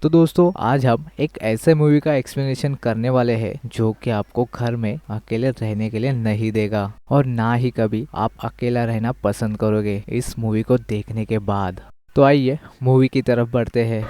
तो दोस्तों आज हम एक ऐसे मूवी का एक्सप्लेनेशन करने वाले हैं जो कि आपको घर में अकेले रहने के लिए नहीं देगा और ना ही कभी आप अकेला रहना पसंद करोगे इस मूवी को देखने के बाद। तो आइए मूवी की तरफ बढ़ते हैं।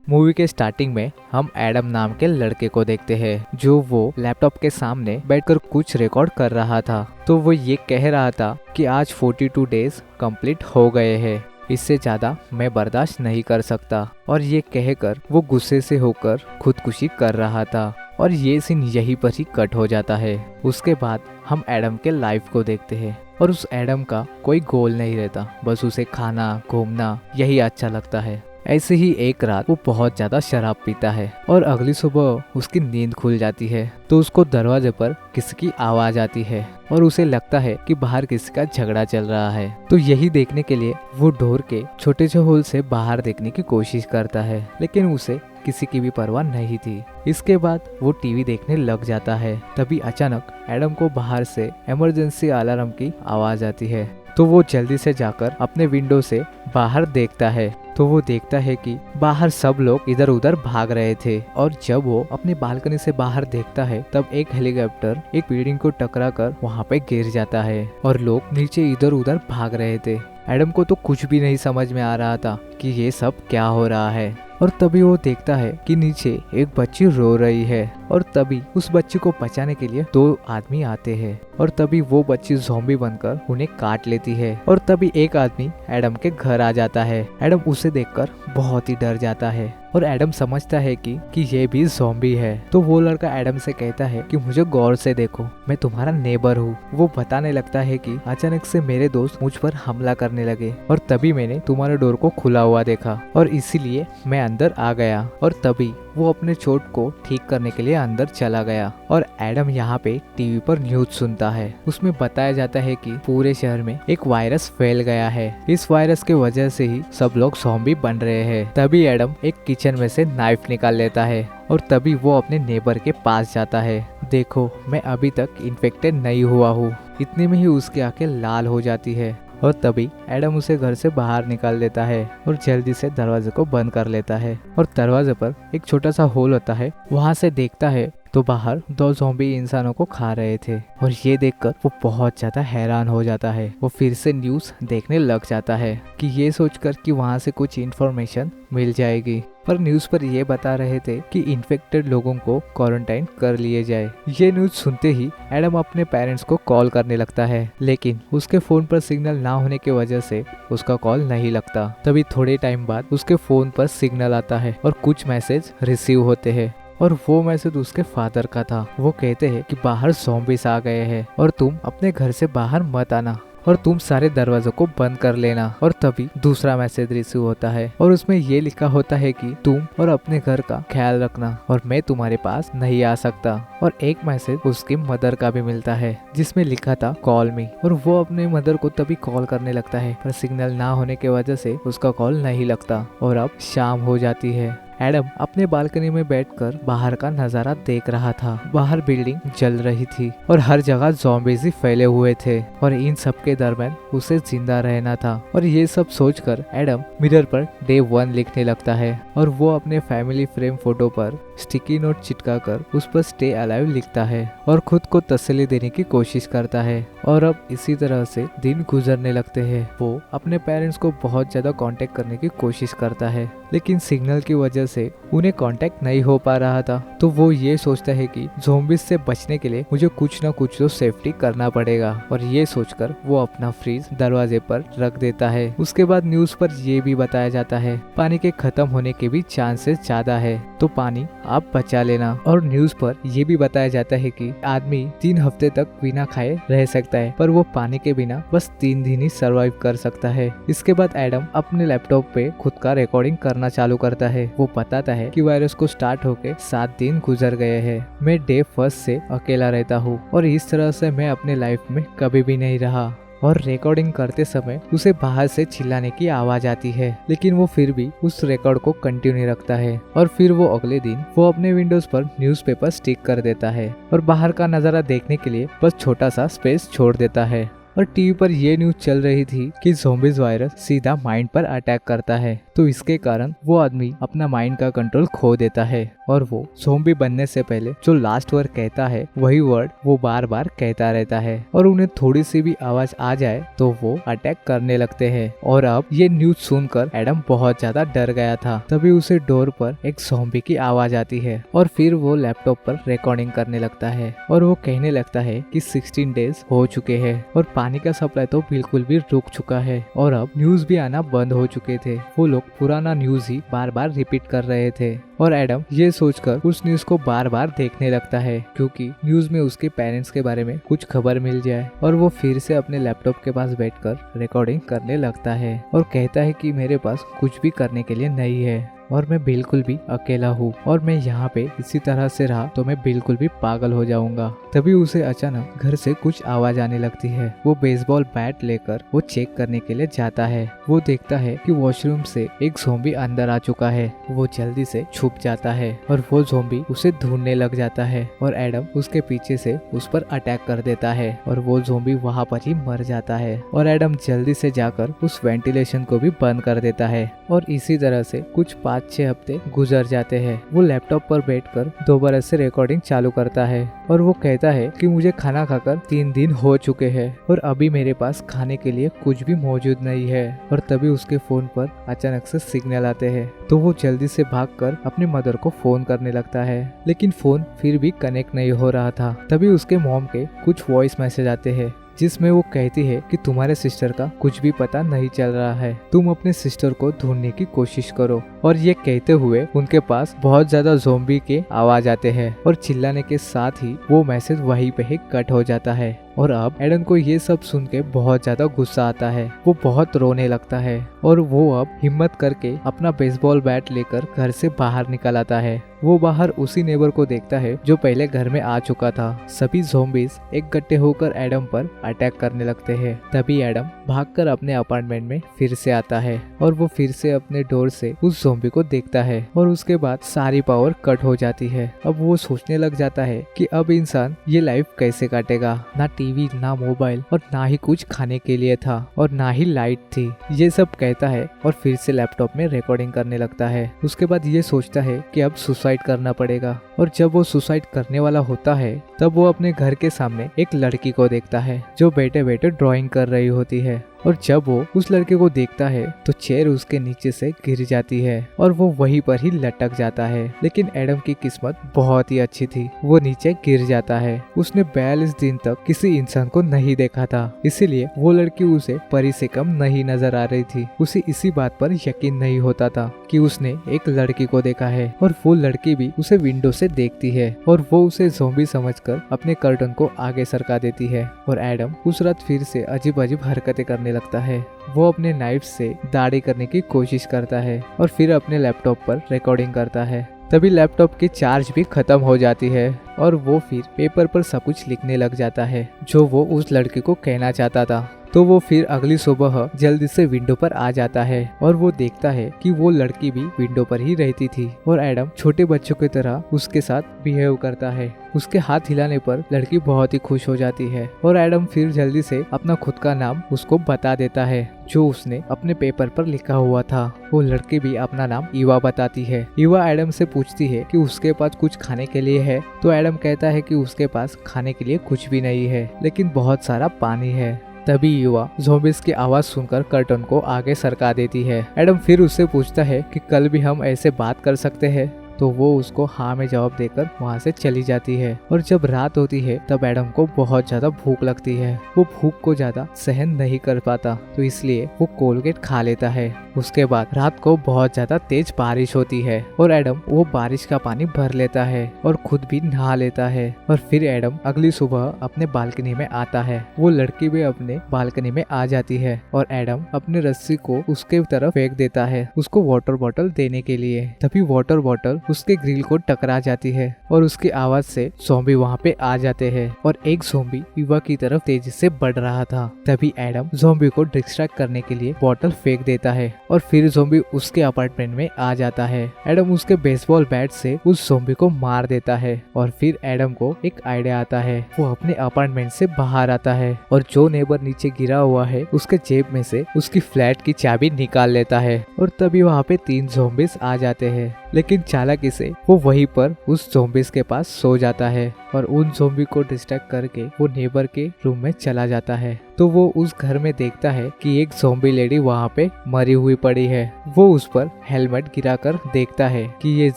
मूवी के स्टार्टिंग में हम एडम नाम के लड़के को देखते हैं जो वो लैपटॉप के सामने बैठकर कुछ रिकॉर्ड कर रहा था। तो वो ये कह रहा था कि आज 42 डेज कंप्लीट हो गए हैं, इससे ज्यादा मैं बर्दाश्त नहीं कर सकता। और ये कहकर वो गुस्से से होकर खुदकुशी कर रहा था और ये सीन यहीं पर ही कट हो जाता है। उसके बाद हम एडम के लाइफ को देखते हैं और उस एडम का कोई गोल नहीं रहता, बस उसे खाना घूमना यही अच्छा लगता है। ऐसे ही एक रात वो बहुत ज्यादा शराब पीता है और अगली सुबह उसकी नींद खुल जाती है तो उसको दरवाजे पर किसी की आवाज आती है और उसे लगता है कि बाहर किसी का झगड़ा चल रहा है। तो यही देखने के लिए वो डोर के छोटे से होल से बाहर देखने की कोशिश करता है, लेकिन उसे किसी की भी परवाह नहीं थी। इसके बाद वो टीवी देखने लग जाता है। तभी अचानक एडम को बाहर से इमरजेंसी अलार्म की आवाज आती है। तो वो जल्दी से जाकर अपने विंडो से बाहर देखता है तो वो देखता है कि बाहर सब लोग इधर उधर भाग रहे थे और जब वो अपनी बालकनी से बाहर देखता है तब एक हेलीकॉप्टर एक बिल्डिंग को टकरा कर वहाँ पे गिर जाता है और लोग नीचे इधर उधर भाग रहे थे। एडम को तो कुछ भी नहीं समझ में आ रहा था कि ये सब क्या हो रहा है। और तभी वो देखता है कि नीचे एक बच्ची रो रही है और तभी उस बच्ची को बचाने के लिए 2 आदमी आते हैं और तभी वो बच्ची ज़ॉम्बी बनकर उन्हें काट लेती है। और तभी एक आदमी एडम के घर आ जाता है। एडम उसे देखकर बहुत ही डर जाता है और एडम समझता है कि ये भी ज़ॉम्बी है। तो वो लड़का एडम से कहता है कि मुझे गौर से देखो, मैं तुम्हारा नेबर हूँ। वो बताने लगता है कि अचानक से मेरे दोस्त मुझ पर हमला करने लगे और तभी मैंने तुम्हारे डोर को खुला हुआ देखा और इसीलिए मैं अंदर आ गया। और तभी वो अपने चोट को ठीक करने के लिए अंदर चला गया। और एडम यहाँ पे टीवी पर न्यूज सुनता है। उसमें बताया जाता है कि पूरे शहर में एक वायरस फैल गया है, इस वायरस के वजह से ही सब लोग ज़ॉम्बी बन रहे हैं। तभी एडम एक किचन में से नाइफ निकाल लेता है और तभी वो अपने नेबर के पास जाता है। देखो, मैं अभी तक इन्फेक्टेड नहीं हुआ हूँ। इतने में ही उसकी आंखें लाल हो जाती है और तभी एडम उसे घर से बाहर निकाल देता है और जल्दी से दरवाजे को बंद कर लेता है। और दरवाजे पर एक छोटा सा होल होता है, वहाँ से देखता है तो बाहर 2 ज़ॉम्बी इंसानों को खा रहे थे और ये देखकर वो बहुत ज्यादा हैरान हो जाता है। वो फिर से न्यूज देखने लग जाता है कि ये सोचकर कि वहाँ से कुछ इन्फॉर्मेशन मिल जाएगी, पर न्यूज पर ये बता रहे थे कि इन्फेक्टेड लोगों को क्वारंटाइन कर लिए जाए। ये न्यूज सुनते ही एडम अपने पेरेंट्स को कॉल करने लगता है, लेकिन उसके फोन पर सिग्नल ना होने की वजह से उसका कॉल नहीं लगता। तभी थोड़े टाइम बाद उसके फोन पर सिग्नल आता है और कुछ मैसेज रिसीव होते हैं और वो मैसेज उसके फादर का था। वो कहते हैं कि बाहर ज़ॉम्बीज़ आ गए हैं और तुम अपने घर से बाहर मत आना और तुम सारे दरवाजों को बंद कर लेना। और तभी दूसरा मैसेज रिसीव होता है और उसमें ये लिखा होता है कि तुम और अपने घर का ख्याल रखना और मैं तुम्हारे पास नहीं आ सकता। और एक मैसेज उसकी मदर का भी मिलता है जिसमें लिखा था कॉल मी। और वो अपने मदर को तभी कॉल करने लगता है, पर सिग्नल ना होने की वजह से उसका कॉल नहीं लगता और अब शाम हो जाती है। एडम अपने बालकनी में बैठकर बाहर का नजारा देख रहा था। बाहर बिल्डिंग जल रही थी और हर जगह ज़ॉम्बीज़ फैले हुए थे और इन सब के दरमियान उसे जिंदा रहना था। और ये सब सोचकर एडम मिरर पर डे 1 लिखने लगता है और वो अपने फैमिली फ्रेम फोटो पर स्टिकी नोट चिटका कर उस पर स्टे अलाइव लिखता है और खुद को तसल्ली देने की कोशिश करता है। और अब इसी तरह से दिन गुजरने लगते हैं। वो अपने पेरेंट्स को बहुत ज्यादा कांटेक्ट करने की कोशिश करता है, लेकिन सिग्नल की वजह से उन्हें कांटेक्ट नहीं हो पा रहा था। तो वो ये सोचता है कि ज़ॉम्बीज़ से बचने के लिए मुझे कुछ ना कुछ तो सेफ्टी करना पड़ेगा और ये सोचकर वो अपना फ्रीज दरवाजे पर रख देता है। उसके बाद न्यूज पर ये भी बताया जाता है पानी के खत्म होने के भी चांसेस ज्यादा है, तो पानी आप बचा लेना। और न्यूज पर यह भी बताया जाता है कि आदमी 3 हफ्ते तक बिना खाए रह सकता है, पर वो पानी के बिना बस 3 दिन ही सरवाइव कर सकता है। इसके बाद एडम अपने लैपटॉप पे खुद का रिकॉर्डिंग करना चालू करता है। वो बताता है कि वायरस को स्टार्ट होके 7 दिन गुजर गए हैं। मैं डे 1 से अकेला रहता हूँ और इस तरह से मैं अपने लाइफ में कभी भी नहीं रहा। और रिकॉर्डिंग करते समय उसे बाहर से चिल्लाने की आवाज आती है, लेकिन वो फिर भी उस रिकॉर्ड को कंटिन्यू रखता है। और फिर वो अगले दिन वो अपने विंडोज पर न्यूज़पेपर स्टिक कर देता है और बाहर का नजारा देखने के लिए बस छोटा सा स्पेस छोड़ देता है। और टीवी पर ये न्यूज चल रही थी कि ज़ॉम्बीज वायरस सीधा माइंड पर अटैक करता है, तो इसके कारण वो आदमी अपना माइंड का कंट्रोल खो देता है और वो ज़ॉम्बी बनने से पहले जो लास्ट वर्ड कहता है वही वर्ड वो बार बार कहता रहता है और उन्हें थोड़ी सी भी आवाज आ जाए तो वो अटैक करने लगते हैं। और अब ये न्यूज सुनकर एडम बहुत ज्यादा डर गया था। तभी उसे डोर पर एक ज़ॉम्बी की आवाज आती है और फिर वो लैपटॉप पर रिकॉर्डिंग करने लगता है और वो कहने लगता है कि 16 डेज हो चुके हैं और पानी का सप्लाई तो बिल्कुल भी रुक चुका है और अब न्यूज भी आना बंद हो चुके थे। वो लोग पुराना न्यूज ही बार बार रिपीट कर रहे थे और एडम ये सोचकर उस न्यूज को बार बार देखने लगता है क्योंकि न्यूज में उसके पेरेंट्स के बारे में कुछ खबर मिल जाए। और वो फिर से अपने लैपटॉप के पास बैठकर रिकॉर्डिंग करने लगता है और कहता है कि मेरे पास कुछ भी करने के लिए नहीं है और मैं बिल्कुल भी अकेला हूँ और मैं यहाँ पे इसी तरह से रहा तो मैं बिल्कुल भी पागल हो जाऊंगा। तभी उसे अचानक घर से कुछ आवाज आने लगती है। वो बेसबॉल बैट लेकर वो चेक करने के लिए जाता है। वो देखता है कि वॉशरूम से एक ज़ॉम्बी अंदर आ चुका है। वो जल्दी से छुप जाता है और वो ज़ॉम्बी उसे ढूंढने लग जाता है और एडम उसके पीछे से उस पर अटैक कर देता है और वो ज़ॉम्बी वहाँ पर ही मर जाता है और एडम जल्दी से जाकर उस वेंटिलेशन को भी बंद कर देता है। और इसी तरह से कुछ 5-6 हफ्ते गुजर जाते हैं। वो लैपटॉप पर बैठकर दोबारा से रिकॉर्डिंग चालू करता है और वो कहता है कि मुझे खाना खाकर 3 दिन हो चुके हैं और अभी मेरे पास खाने के लिए कुछ भी मौजूद नहीं है। और तभी उसके फोन पर अचानक से सिग्नल आते हैं तो वो जल्दी से भागकर अपनी मदर को फोन करने लगता है, लेकिन फोन फिर भी कनेक्ट नहीं हो रहा था। तभी उसके मॉम के कुछ वॉइस मैसेज आते हैं जिसमें वो कहती है कि तुम्हारे सिस्टर का कुछ भी पता नहीं चल रहा है, तुम अपने सिस्टर को ढूंढने की कोशिश करो। और ये कहते हुए उनके पास बहुत ज्यादा ज़ॉम्बी के आवाज आते हैं और चिल्लाने के साथ ही वो मैसेज वहीं पे ही कट हो जाता है। और अब एडन को ये सब सुन के बहुत ज्यादा गुस्सा आता है। वो बहुत रोने लगता है और वो अब हिम्मत करके अपना बेसबॉल बैट लेकर घर से बाहर निकल आता है। वो बाहर उसी नेबर को देखता है जो पहले घर में आ चुका था। सभी ज़ॉम्बीज इकट्ठे होकर एडम पर अटैक करने लगते हैं। तभी एडम भागकर अपने अपार्टमेंट में फिर से आता है और वो फिर से अपने डोर से उस ज़ॉम्बी को देखता है और उसके बाद सारी पावर कट हो जाती है। अब वो सोचने लग जाता है कि अब इंसान ये लाइफ कैसे काटेगा। ना टीवी, ना मोबाइल और ना ही कुछ खाने के लिए था और ना ही लाइट थी। ये सब कहता है और फिर से लैपटॉप में रिकॉर्डिंग करने लगता है। उसके बाद ये सोचता है कि अब सुसाइड करना पड़ेगा। और जब वो सुसाइड करने वाला होता है तब वो अपने घर के सामने एक लड़की को देखता है जो बैठे बैठे ड्राइंग कर रही होती है। और जब वो उस लड़के को देखता है तो चेयर उसके नीचे से गिर जाती है और वो वहीं पर ही लटक जाता है। लेकिन एडम की किस्मत बहुत ही अच्छी थी, वो नीचे गिर जाता है। उसने 42 दिन तक किसी इंसान को नहीं देखा था, इसीलिए वो लड़की उसे परी से कम नहीं नजर आ रही थी। उसे इसी बात पर यकीन नहीं होता था कि उसने एक लड़की को देखा है और वो लड़की भी उसे विंडो से देखती है और वो उसे ज़ॉम्बी समझकर अपने कर्टन को आगे सरका देती है। और एडम उस रात फिर से अजीब अजीब हरकतें करने लगता है। वो अपने नाइफ से दाढ़ी करने की कोशिश करता है और फिर अपने लैपटॉप पर रिकॉर्डिंग करता है। तभी लैपटॉप की चार्ज भी खत्म हो जाती है और वो फिर पेपर पर सब कुछ लिखने लग जाता है जो वो उस लड़के को कहना चाहता था। तो वो फिर अगली सुबह जल्दी से विंडो पर आ जाता है और वो देखता है कि वो लड़की भी विंडो पर ही रहती थी और एडम छोटे बच्चों की तरह उसके साथ बिहेव करता है। उसके हाथ हिलाने पर लड़की बहुत ही खुश हो जाती है और एडम फिर जल्दी से अपना खुद का नाम उसको बता देता है जो उसने अपने पेपर पर लिखा हुआ था। वो लड़की भी अपना नाम ईवा बताती है। ईवा एडम से पूछती है कि उसके पास कुछ खाने के लिए है, तो एडम कहता है कि उसके पास खाने के लिए कुछ भी नहीं है लेकिन बहुत सारा पानी है। तभी युवा ज़ॉम्बीज़ की आवाज सुनकर कर्टन को आगे सरका देती है। एडम फिर उससे पूछता है कि कल भी हम ऐसे बात कर सकते हैं, तो वो उसको हाँ में जवाब देकर वहाँ से चली जाती है। और जब रात होती है तब एडम को बहुत ज्यादा भूख लगती है। वो भूख को ज्यादा सहन नहीं कर पाता तो इसलिए वो कोलगेट खा लेता है। उसके बाद रात को बहुत ज्यादा तेज बारिश होती है और एडम वो बारिश का पानी भर लेता है और खुद भी नहा लेता है। और फिर एडम अगली सुबह अपने बालकनी में आता है। वो लड़की भी अपने बालकनी में आ जाती है और एडम अपने रस्सी को उसके तरफ फेंक देता है उसको वाटर बॉटल देने के लिए। तभी वाटर बॉटल उसके ग्रिल को टकरा जाती है और उसकी आवाज से ज़ॉम्बी वहाँ पे आ जाते हैं और एक ज़ॉम्बी ईवा की तरफ तेजी से बढ़ रहा था। तभी एडम ज़ॉम्बी को डिस्ट्रैक्ट करने के लिए बॉटल फेंक देता है और फिर ज़ॉम्बी उसके अपार्टमेंट में आ जाता है। एडम उसके बेसबॉल बैट से उस ज़ॉम्बी को मार देता है और फिर एडम को एक आइडिया आता है। वो अपने अपार्टमेंट से बाहर आता है और जो नेबर नीचे गिरा हुआ है उसके जेब में से उसकी फ्लैट की चाबी निकाल लेता है और तभी वहाँ पे 3 ज़ॉम्बीज आ जाते हैं। लेकिन चालाकी से वो वहीं पर उस ज़ॉम्बीज के पास सो जाता है और उन ज़ॉम्बी को डिस्ट्रैक्ट करके वो नेबर के रूम में चला जाता है। तो वो उस घर में देखता है कि एक ज़ॉम्बी लेडी वहाँ पे मरी हुई पड़ी है। वो उस पर हेलमेट गिराकर देखता है कि ये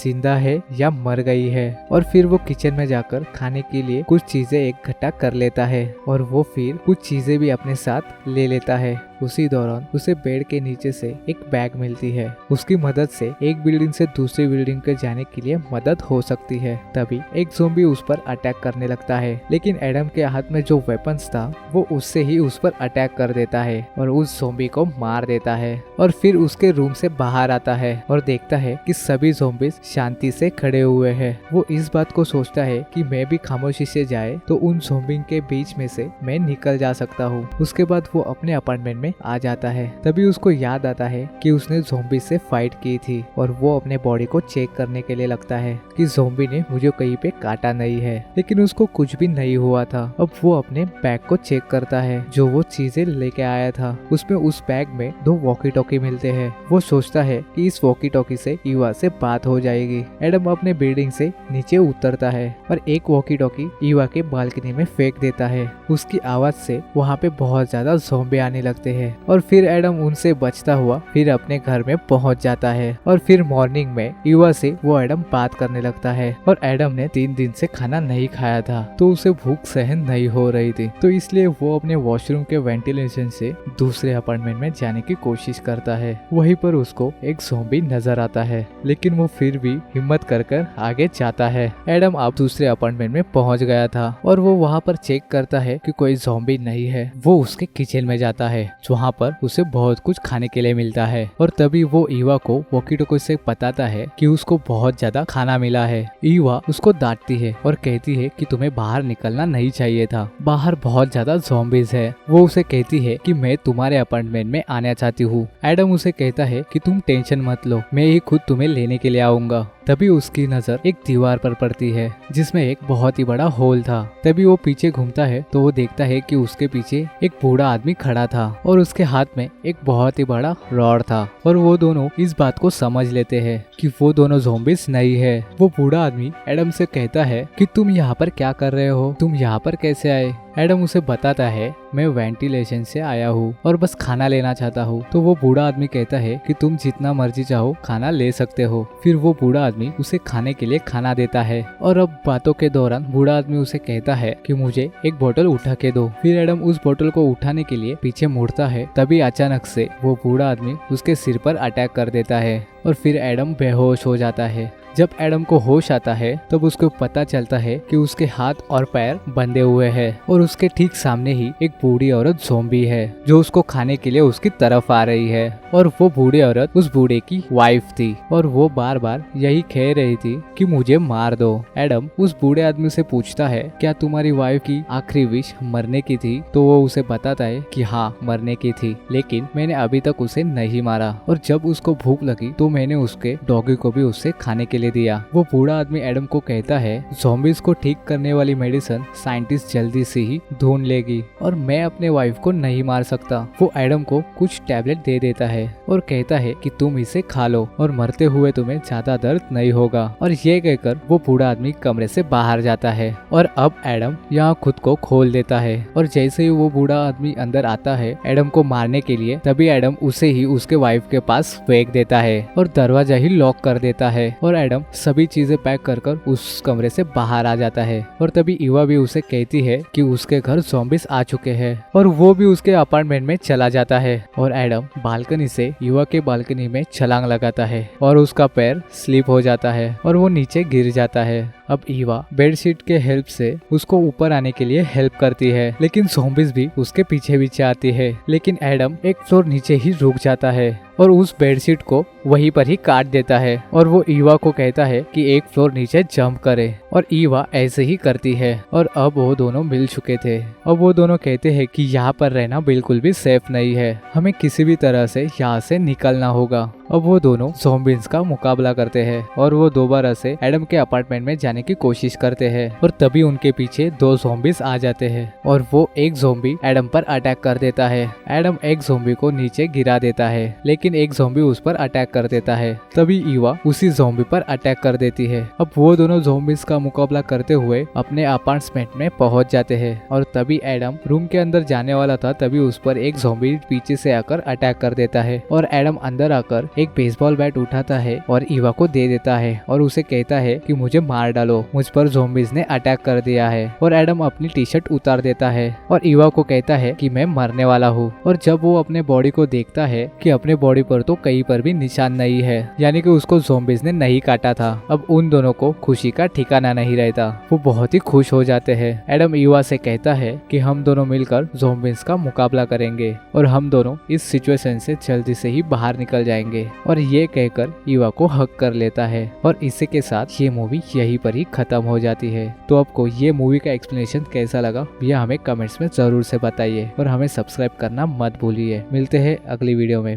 जिंदा है या मर गई है और फिर वो किचन में जाकर खाने के लिए कुछ चीजें इकट्ठा कर लेता है और वो फिर कुछ चीजें भी अपने साथ ले लेता है। उसी दौरान उसे बेड के नीचे से एक बैग मिलती है। उसकी मदद से एक बिल्डिंग से दूसरी बिल्डिंग के जाने के लिए मदद हो सकती है। तभी एक ज़ॉम्बी उस पर अटैक करने लगता है, लेकिन एडम के हाथ में जो वेपन्स था वो उससे ही उस पर अटैक कर देता है और उस ज़ॉम्बी को मार देता है और फिर उसके रूम से बाहर आता है और देखता है कि सभी ज़ॉम्बीज शांति से खड़े हुए हैं। वो इस बात को सोचता है कि मैं भी खामोशी से जाए तो उन ज़ॉम्बी के बीच में से मैं निकल जा सकता हूँ। उसके बाद वो अपने अपार्टमेंट में आ जाता है। तभी उसको याद आता है कि उसने ज़ॉम्बी से फाइट की थी और वो अपने बॉडी को चेक करने के लिए लगता है कि ज़ॉम्बी ने मुझे कहीं पे काटा नहीं है, लेकिन उसको कुछ भी नहीं हुआ था। अब वो अपने बैग को चेक करता है जो वो चीजें लेके आया था। उसमें उस बैग में 2 वॉकी टॉकी मिलते हैं। वो सोचता है कि इस वॉकी टॉकी से ईवा से बात हो जाएगी। एडम अपने बिल्डिंग से नीचे उतरता है और एक वॉकी टॉकी ईवा के बालकनी में फेंक देता है। उसकी आवाज से वहाँ पे बहुत ज्यादा ज़ॉम्बी आने लगते हैं और फिर एडम उनसे बचता हुआ फिर अपने घर में पहुंच जाता है और फिर मॉर्निंग में ईवा से वो एडम बात करने लगता है और एडम ने 3 दिन से खाना नहीं खाया था तो उसे भूख सहन नहीं हो रही थी, तो इसलिए वो अपने वॉशरूम के वेंटिलेशन से दूसरे अपार्टमेंट में जाने की कोशिश करता है। वहीं पर उसको एक ज़ॉम्बी नजर आता है, लेकिन वो फिर भी हिम्मत कर आगे जाता है। एडम अब दूसरे अपार्टमेंट में पहुंच गया था और वो वहाँ पर चेक करता है कि कोई ज़ॉम्बी नहीं है। वो उसके किचन में जाता है वहाँ पर उसे बहुत कुछ खाने के लिए मिलता है और तभी वो ईवा को वॉकी टॉकी से बताता है कि उसको बहुत ज्यादा खाना मिला है। ईवा उसको डांटती है और कहती है कि तुम्हें बाहर निकलना नहीं चाहिए था, बाहर बहुत ज्यादा ज़ॉम्बीज है। वो उसे कहती है कि मैं तुम्हारे अपार्टमेंट में आना चाहती हूँ। एडम उसे कहता है कि तुम टेंशन मत लो, मैं ही खुद तुम्हें लेने के लिए आऊंगा। तभी उसकी नजर एक दीवार पर पड़ती है जिसमें एक बहुत ही बड़ा होल था। तभी वो पीछे घूमता है तो वो देखता है कि उसके पीछे एक बूढ़ा आदमी खड़ा था और उसके हाथ में एक बहुत ही बड़ा रॉड था और वो दोनों इस बात को समझ लेते हैं कि वो दोनों ज़ॉम्बीज नहीं है। वो बूढ़ा आदमी एडम से कहता है कि तुम यहाँ पर क्या कर रहे हो, तुम यहाँ पर कैसे आए। एडम उसे बताता है मैं वेंटिलेशन से आया हूँ और बस खाना लेना चाहता हूँ। तो वो बूढ़ा आदमी कहता है कि तुम जितना मर्जी चाहो खाना ले सकते हो। फिर वो बूढ़ा आदमी उसे खाने के लिए खाना देता है और अब बातों के दौरान बूढ़ा आदमी उसे कहता है कि मुझे एक बोतल उठा के दो। फिर एडम उस बोतल को उठाने के लिए पीछे मुड़ता है, तभी अचानक से वो बूढ़ा आदमी उसके सिर पर अटैक कर देता है और फिर एडम बेहोश हो जाता है। जब एडम को होश आता है तब उसको पता चलता है कि उसके हाथ और पैर बंधे हुए हैं और उसके ठीक सामने ही एक बूढ़ी औरत ज़ॉम्बी है जो उसको खाने के लिए उसकी तरफ आ रही है और वो बूढ़ी औरत उस बूढ़े की वाइफ थी और वो बार बार यही कह रही थी कि मुझे मार दो। एडम उस बूढ़े आदमी से पूछता है क्या तुम्हारी वाइफ की आखिरी विश मरने की थी? तो वो उसे बताता है कि हाँ मरने की थी, लेकिन मैंने अभी तक उसे नहीं मारा और जब उसको भूख लगी तो मैंने उसके डॉगी को भी उससे खाने के लिए दिया। वो बूढ़ा आदमी एडम को कहता है ज़ॉम्बीज को ठीक करने वाली मेडिसिन साइंटिस्ट जल्दी से ही ढूंढ लेगी और मैं अपने वाइफ को नहीं मार सकता। वो एडम को कुछ टैबलेट दे देता है और कहता है कि तुम इसे खा लो और मरते हुए तुम्हें ज्यादा दर्द नहीं होगा। और ये कहकर वो बूढ़ा आदमी कमरे से बाहर जाता है और अब एडम यहाँ खुद को खोल देता है और जैसे ही वो बूढ़ा आदमी अंदर आता है एडम को मारने के लिए, तभी एडम उसे ही उसके वाइफ के पास फेंक देता है और दरवाजा ही लॉक कर देता है और एडम सभी चीजें पैक कर उस कमरे से बाहर आ जाता है। और तभी ईवा भी उसे कहती है कि उसके घर ज़ॉम्बीज आ चुके हैं और वो भी उसके अपार्टमेंट में चला जाता है और एडम बालकनी से ईवा के बालकनी में छलांग लगाता है और उसका पैर स्लिप हो जाता है और वो नीचे गिर जाता है अब ईवा बेडशीट के हेल्प से उसको ऊपर आने के लिए हेल्प करती है, लेकिन ज़ॉम्बीज़ भी उसके पीछे पीछे आती है। लेकिन एडम एक फ्लोर नीचे ही रुक जाता है और उस बेडशीट को वहीं पर ही काट देता है और वो ईवा को कहता है कि एक फ्लोर नीचे जंप करे और ईवा ऐसे ही करती है। और अब वो दोनों मिल चुके थे। अब वो दोनों कहते हैं कि यहाँ पर रहना बिल्कुल भी सेफ नहीं है, हमें किसी भी तरह से यहाँ से निकलना होगा। अब वो दोनों ज़ॉम्बीज़ का मुकाबला करते हैं और वो दोबारा से एडम के अपार्टमेंट में जाने की कोशिश करते हैं और तभी उनके पीछे 2 ज़ॉम्बीज़ आ जाते हैं और वो एक ज़ॉम्बी एडम पर अटैक कर देता है। एडम एक ज़ॉम्बी को नीचे गिरा देता है, लेकिन एक ज़ॉम्बी उस पर अटैक कर देता है। तभी ईवा उसी ज़ॉम्बी पर अटैक कर देती है। अब वो दोनों ज़ॉम्बीज़ का मुकाबला करते हुए अपने अपार्टमेंट में पहुंच जाते हैं और तभी एडम रूम के अंदर जाने वाला था, तभी उस पर एक ज़ॉम्बी पीछे से आकर अटैक कर देता है और एडम अंदर आकर एक बेसबॉल बैट उठाता है और ईवा को दे देता है और उसे कहता है कि मुझे मार डालो, मुझ पर ज़ॉम्बीज़ ने अटैक कर दिया है। और एडम अपनी टी शर्ट उतार देता है और ईवा को कहता है कि मैं मरने वाला हूँ। और जब वो अपने बॉडी को देखता है कि अपने बॉडी पर तो कहीं पर भी निशान नहीं है, यानी कि उसको ज़ॉम्बीज़ ने नहीं काटा था। अब उन दोनों को खुशी का ठिकाना नहीं रहता, वो बहुत ही खुश हो जाते हैं। एडम ईवा से कहता है कि हम दोनों मिलकर ज़ॉम्बीज़ का मुकाबला करेंगे और हम दोनों इस सिचुएशन से जल्दी से ही बाहर निकल जाएंगे। और ये कहकर ईवा को हक कर लेता है और इसी के साथ ये मूवी यहीं पर ही खत्म हो जाती है। तो आपको ये मूवी का एक्सप्लेनेशन कैसा लगा ये हमें कमेंट्स में जरूर से बताइए और हमें सब्सक्राइब करना मत भूलिए। मिलते हैं अगली वीडियो में।